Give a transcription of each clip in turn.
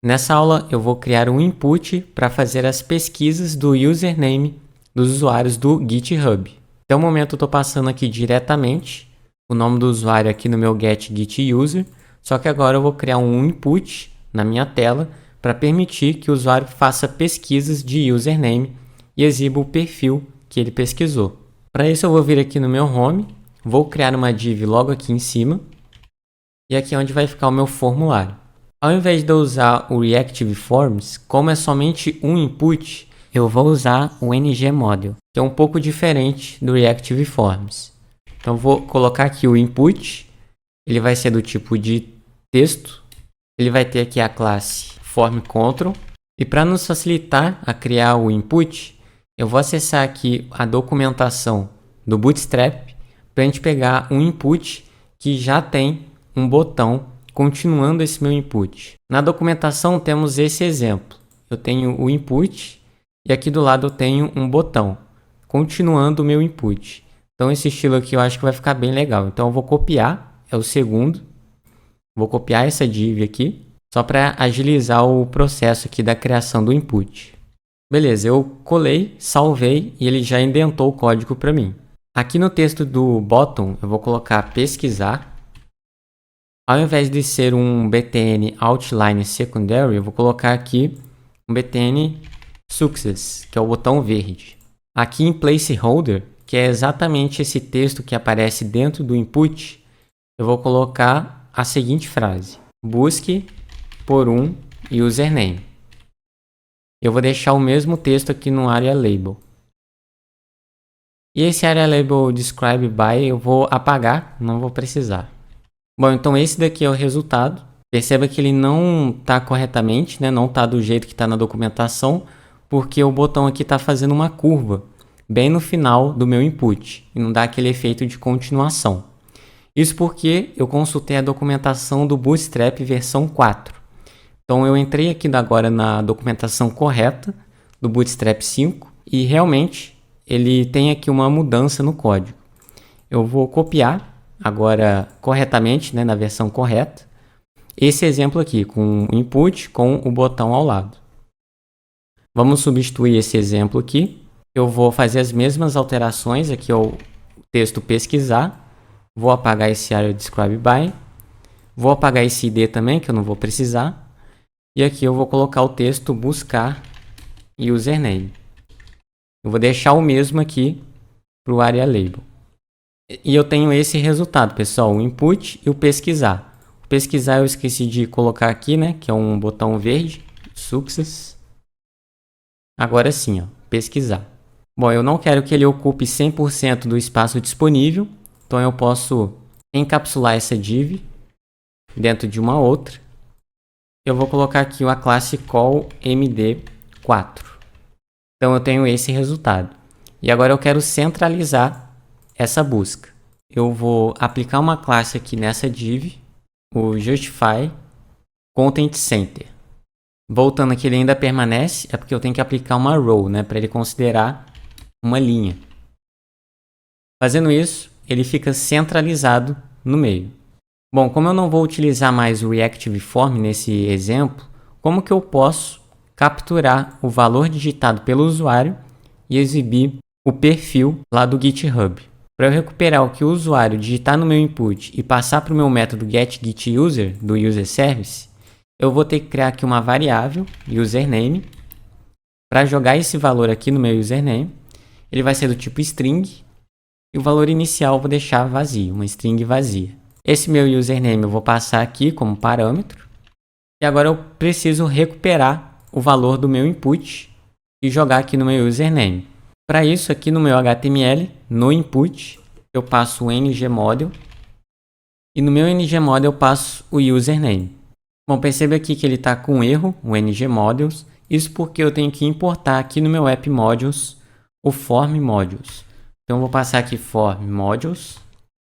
Nessa aula eu vou criar um input para fazer as pesquisas do username dos usuários do GitHub. Até o momento eu estou passando aqui diretamente o nome do usuário aqui no meu get git user, só que agora eu vou criar um input na minha tela para permitir que o usuário faça pesquisas de username e exiba o perfil que ele pesquisou. Para isso eu vou vir aqui no meu home, vou criar uma div logo aqui em cima e aqui é onde vai ficar o meu formulário. Ao invés de eu usar o Reactive Forms, como é somente um input, eu vou usar o ngModel, que é um pouco diferente do Reactive Forms. Então vou colocar aqui o input, ele vai ser do tipo de texto, ele vai ter aqui a classe FormControl, e para nos facilitar a criar o input, eu vou acessar aqui a documentação do Bootstrap para a gente pegar um input que já tem um botão continuando esse meu input. Na documentação temos esse exemplo. Eu tenho o input e aqui do lado eu tenho um botão continuando o meu input. Então esse estilo aqui eu acho que vai ficar bem legal. Então eu vou copiar, é o segundo. Vou copiar essa div aqui, só para agilizar o processo aqui da criação do input. Beleza, eu colei, salvei e ele já indentou o código para mim. Aqui no texto do bottom eu vou colocar pesquisar. Ao invés de ser um btn outline secondary, eu vou colocar aqui um btn success, que é o botão verde. Aqui em placeholder, que é exatamente esse texto que aparece dentro do input, eu vou colocar a seguinte frase: busque por um username. Eu vou deixar o mesmo texto aqui no area label. E esse area label describe by eu vou apagar, não vou precisar. Bom, então esse daqui é o resultado. Perceba que ele não está corretamente, né? Não está do jeito que está na documentação, porque o botão aqui está fazendo uma curva bem no final do meu input e não dá aquele efeito de continuação. Isso porque eu consultei a documentação do Bootstrap versão 4. Então eu entrei aqui agora na documentação correta do Bootstrap 5 e realmente ele tem aqui uma mudança no código. Eu vou copiar agora corretamente, né, na versão correta, esse exemplo aqui com o input com o botão ao lado. Vamos substituir esse exemplo aqui. Eu vou fazer as mesmas alterações aqui ao texto pesquisar. Vou apagar esse area describe by. Vou apagar esse id também, que eu não vou precisar. E aqui eu vou colocar o texto buscar username. Eu vou deixar o mesmo aqui para o area label. E eu tenho esse resultado, pessoal, o input e o pesquisar. O pesquisar eu esqueci de colocar aqui, né, que é um botão verde, success. Agora sim, ó, pesquisar. Bom, eu não quero que ele ocupe 100% do espaço disponível, então eu posso encapsular essa div dentro de uma outra. Eu vou colocar aqui a classe callMD4. Então eu tenho esse resultado. E agora eu quero centralizar essa busca. Eu vou aplicar uma classe aqui nessa div, o Justify Content Center. Voltando aqui, ele ainda permanece, é porque eu tenho que aplicar uma row, né, para ele considerar uma linha. Fazendo isso, ele fica centralizado no meio. Bom, como eu não vou utilizar mais o Reactive Form nesse exemplo, como que eu posso capturar o valor digitado pelo usuário e exibir o perfil lá do GitHub? Para eu recuperar o que o usuário digitar no meu input e passar para o meu método getGetUser do userService, eu vou ter que criar aqui uma variável, username, para jogar esse valor aqui no meu username. Ele vai ser do tipo string e o valor inicial eu vou deixar vazio, uma string vazia. Esse meu username eu vou passar aqui como parâmetro. E agora eu preciso recuperar o valor do meu input e jogar aqui no meu username. Para isso, aqui no meu HTML, no input, eu passo o ngModel e no meu ngModel eu passo o username. Bom, perceba aqui que ele está com erro, o ngModels, isso porque eu tenho que importar aqui no meu app modules o form modules. Então eu vou passar aqui form modules.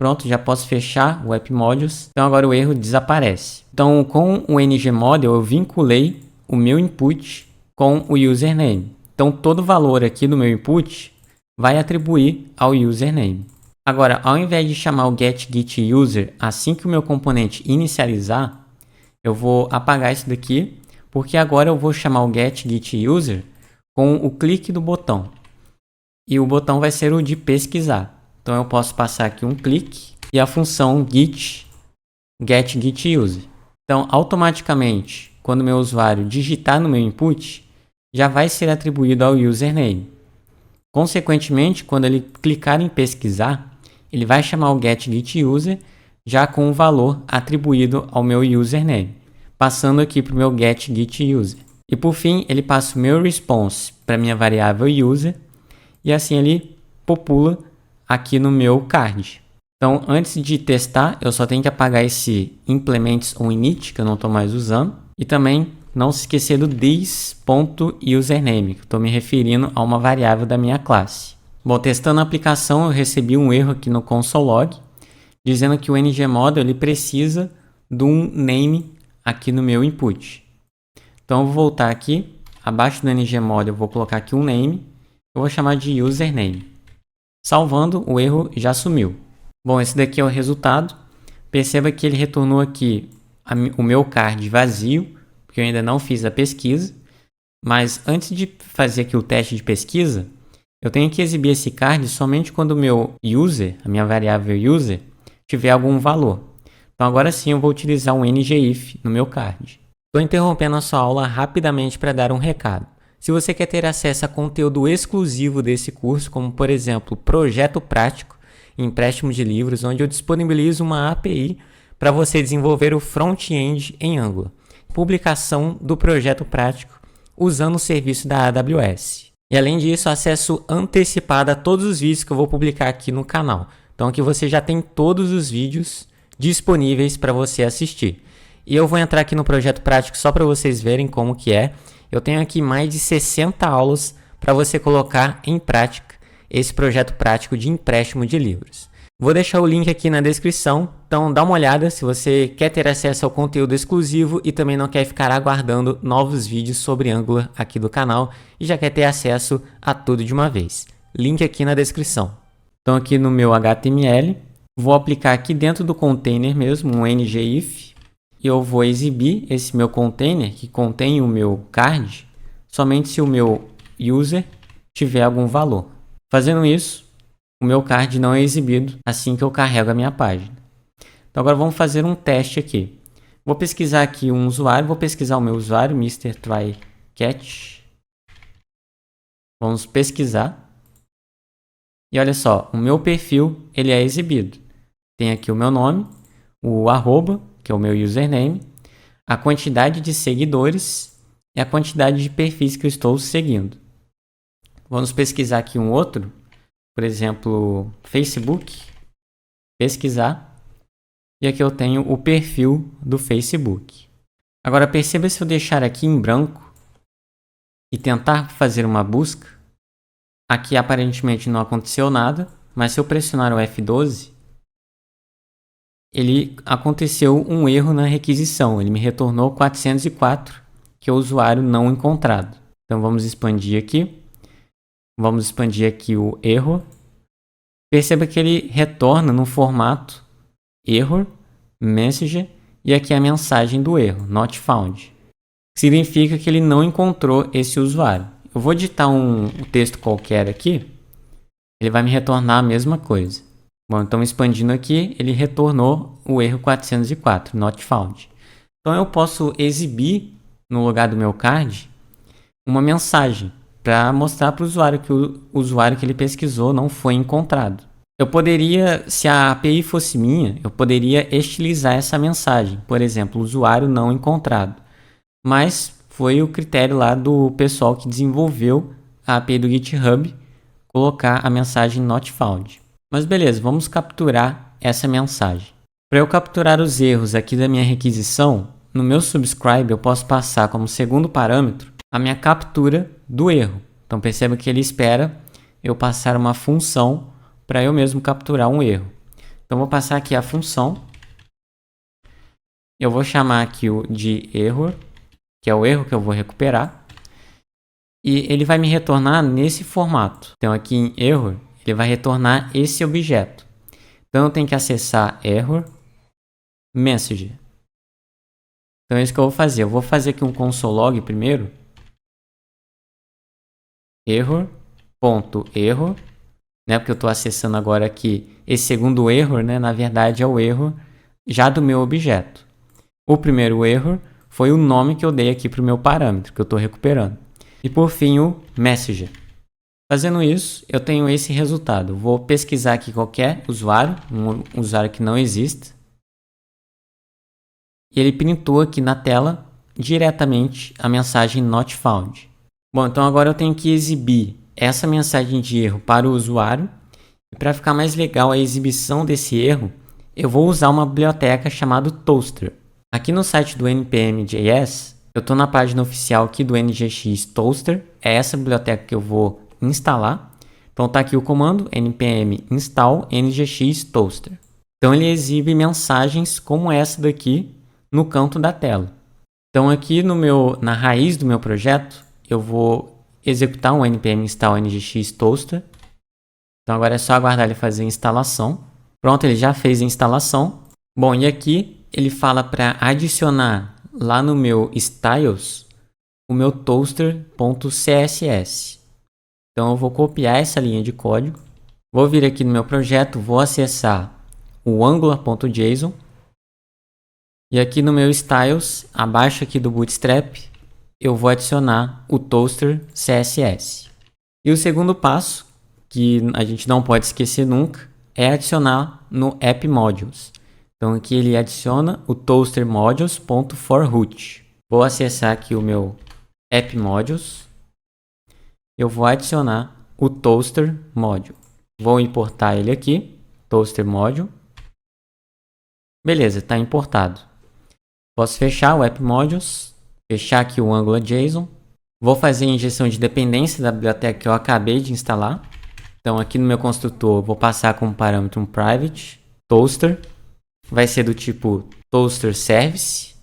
Pronto, já posso fechar o app modules. Então agora o erro desaparece. Então com o ngModel eu vinculei o meu input com o username. Então, todo valor aqui no meu input vai atribuir ao username. Agora, ao invés de chamar o getGetUser assim que o meu componente inicializar, eu vou apagar isso daqui, Porque agora eu vou chamar o getGetUser com o clique do botão. E o botão vai ser o de pesquisar. Então eu posso passar aqui um clique e a função getGetUser. Então automaticamente, quando meu usuário digitar no meu input, já vai ser atribuído ao username. Consequentemente, quando ele clicar em pesquisar, ele vai chamar o getGetUser já com o valor atribuído ao meu username, passando aqui para o meu getGetUser. E por fim, ele passa o meu response para minha variável user e assim ele popula aqui no meu card. Então, antes de testar, eu só tenho que apagar esse implements onInit, que eu não estou mais usando, e também não se esquecer do this.username, que eu estou me referindo a uma variável da minha classe. Bom, testando a aplicação, eu recebi um erro aqui no console log, dizendo que o ngModel ele precisa de um name aqui no meu input. Então, eu vou voltar aqui, abaixo do ngModel, eu vou colocar aqui um name, eu vou chamar de username. Salvando, o erro já sumiu. Bom, esse daqui é o resultado. Perceba que ele retornou aqui o meu card vazio, porque eu ainda não fiz a pesquisa. Mas antes de fazer aqui o teste de pesquisa, eu tenho que exibir esse card somente quando o meu user, a minha variável user, tiver algum valor. Então agora sim eu vou utilizar um ngIf no meu card. Estou interrompendo a sua aula rapidamente para dar um recado. Se você quer ter acesso a conteúdo exclusivo desse curso, como por exemplo, projeto prático, empréstimo de livros, onde eu disponibilizo uma API para você desenvolver o front-end em Angular, publicação do projeto prático usando o serviço da AWS. E além disso, acesso antecipado a todos os vídeos que eu vou publicar aqui no canal. Então aqui você já tem todos os vídeos disponíveis para você assistir. E eu vou entrar aqui no projeto prático só para vocês verem como que é. Eu tenho aqui mais de 60 aulas para você colocar em prática esse projeto prático de empréstimo de livros. Vou deixar o link aqui na descrição, então dá uma olhada se você quer ter acesso ao conteúdo exclusivo e também não quer ficar aguardando novos vídeos sobre Angular aqui do canal e já quer ter acesso a tudo de uma vez. Link aqui na descrição. Então aqui no meu HTML, vou aplicar aqui dentro do container mesmo um ngIf e eu vou exibir esse meu container que contém o meu card somente se o meu user tiver algum valor. Fazendo isso, o meu card não é exibido assim que eu carrego a minha página. Então agora vamos fazer um teste aqui. Vou pesquisar aqui um usuário, vou pesquisar o meu usuário, Mr. Trycatch. Vamos pesquisar. E olha só, o meu perfil ele é exibido. Tem aqui o meu nome, o arroba, que é o meu username, a quantidade de seguidores e a quantidade de perfis que eu estou seguindo. Vamos pesquisar aqui um outro, por exemplo, Facebook, pesquisar, e aqui eu tenho o perfil do Facebook. Agora perceba se eu deixar aqui em branco e tentar fazer uma busca, aqui aparentemente não aconteceu nada, mas se eu pressionar o F12, ele aconteceu um erro na requisição, ele me retornou 404, que é o usuário não encontrado. Então vamos expandir aqui. Vamos expandir aqui o error. Perceba que ele retorna no formato error, message, e aqui a mensagem do erro, not found. Significa que ele não encontrou esse usuário. Eu vou digitar um texto qualquer aqui, ele vai me retornar a mesma coisa. Bom, então expandindo aqui, ele retornou o erro 404, not found. Então eu posso exibir no lugar do meu card uma mensagem para mostrar para o usuário que o usuário que ele pesquisou não foi encontrado. Eu poderia, se a API fosse minha, eu poderia estilizar essa mensagem. Por exemplo, usuário não encontrado. Mas foi o critério lá do pessoal que desenvolveu a API do GitHub colocar a mensagem not found. Mas beleza, vamos capturar essa mensagem. Para eu capturar os erros aqui da minha requisição, no meu subscribe eu posso passar como segundo parâmetro a minha captura do erro. Então perceba que ele espera eu passar uma função para eu mesmo capturar um erro. Então vou passar aqui a função. Eu vou chamar aqui o de error, que é o erro que eu vou recuperar. E ele vai me retornar nesse formato. Então aqui em error, ele vai retornar esse objeto. Então eu tenho que acessar error, message. Então é isso que eu vou fazer. Eu vou fazer aqui um console log primeiro. Error.error, né? Porque eu estou acessando agora aqui esse segundo error, né? Na verdade é o erro já do meu objeto. O primeiro error foi o nome que eu dei aqui para o meu parâmetro, que eu estou recuperando. E por fim o messenger. Fazendo isso, eu tenho esse resultado. Vou pesquisar aqui qualquer usuário, um usuário que não exista. E ele printou aqui na tela diretamente a mensagem not found. Bom, então agora eu tenho que exibir essa mensagem de erro para o usuário. E para ficar mais legal a exibição desse erro, eu vou usar uma biblioteca chamada Toastr. Aqui no site do npm.js, eu estou na página oficial aqui do NGX Toastr. É essa biblioteca que eu vou instalar. Então está aqui o comando npm install ngx toastr. Então ele exibe mensagens como essa daqui no canto da tela. Então aqui na raiz do meu projeto, eu vou executar um npm install ngx toastr. Então agora é só aguardar ele fazer a instalação. Pronto, ele já fez a instalação. Bom, e aqui ele fala para adicionar lá no meu styles o meu toastr.css. Então eu vou copiar essa linha de código. Vou vir aqui no meu projeto, vou acessar o angular.json. E aqui no meu styles, abaixo aqui do bootstrap, eu vou adicionar o toastr CSS. E o segundo passo, que a gente não pode esquecer nunca, é adicionar no app modules. Então aqui ele adiciona o toastr modules.forRoot. Vou acessar aqui o meu app modules. Eu vou adicionar o toastr module. Vou importar ele aqui, toastr module. Beleza, está importado. Posso fechar o app modules, fechar aqui o AngularJSON. Vou fazer a injeção de dependência da biblioteca que eu acabei de instalar. Então aqui no meu construtor vou passar como parâmetro um private toastr. Vai ser do tipo toastr service.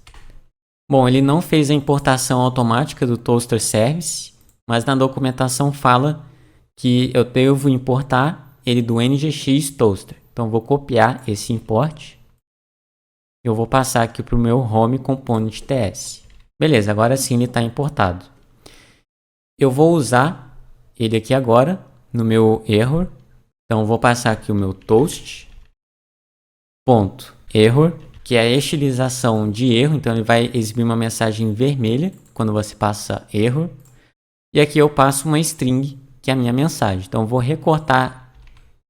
Bom, ele não fez a importação automática do toastr service, mas na documentação fala que eu devo importar ele do ngx toastr. Então vou copiar esse import. Eu vou passar aqui para o meu home component ts. Beleza, agora sim ele está importado. Eu vou usar ele aqui agora no meu error. Então vou passar aqui o meu toast.error, que é a estilização de erro. Então ele vai exibir uma mensagem vermelha quando você passa error. E aqui eu passo uma string, que é a minha mensagem. Então eu vou recortar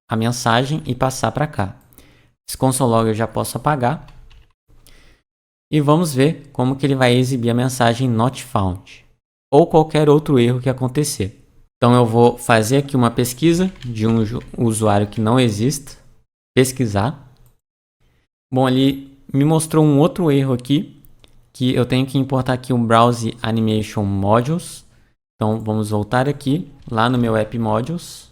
a mensagem e passar para cá. Esse console log eu já posso apagar. E vamos ver como que ele vai exibir a mensagem not found, ou qualquer outro erro que acontecer. Então eu vou fazer aqui uma pesquisa de um usuário que não exista, pesquisar. Bom, ele me mostrou um outro erro aqui, que eu tenho que importar aqui um Browse Animation Modules. Então vamos voltar aqui, lá no meu app modules.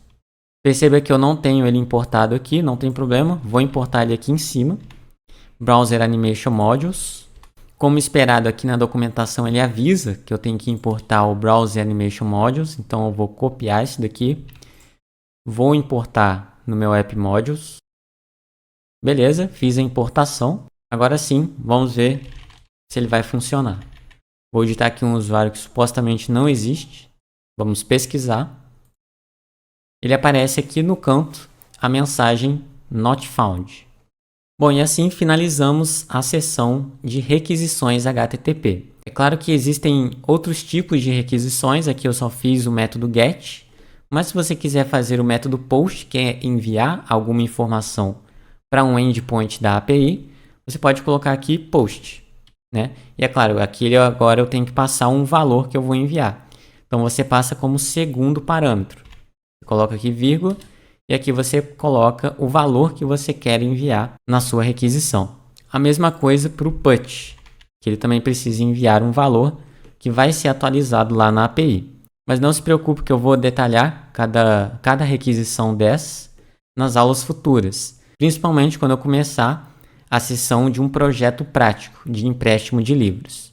Perceba que eu não tenho ele importado aqui, não tem problema, vou importar ele aqui em cima. Browser Animation Modules. Como esperado aqui na documentação, ele avisa que eu tenho que importar o Browser Animation Modules. Então eu vou copiar esse daqui. Vou importar no meu app modules. Beleza, fiz a importação. Agora sim, vamos ver se ele vai funcionar. Vou digitar aqui um usuário que supostamente não existe. Vamos pesquisar. Ele aparece aqui no canto a mensagem not found. Bom, e assim finalizamos a seção de requisições HTTP. É claro que existem outros tipos de requisições, aqui eu só fiz o método GET, mas se você quiser fazer o método POST, que é enviar alguma informação para um endpoint da API, você pode colocar aqui POST, né? E é claro, aqui agora eu tenho que passar um valor que eu vou enviar. Então você passa como segundo parâmetro. Você coloca aqui vírgula. E aqui você coloca o valor que você quer enviar na sua requisição. A mesma coisa para o PUT, que ele também precisa enviar um valor que vai ser atualizado lá na API. Mas não se preocupe que eu vou detalhar cada requisição dessas nas aulas futuras, principalmente quando eu começar a sessão de um projeto prático de empréstimo de livros.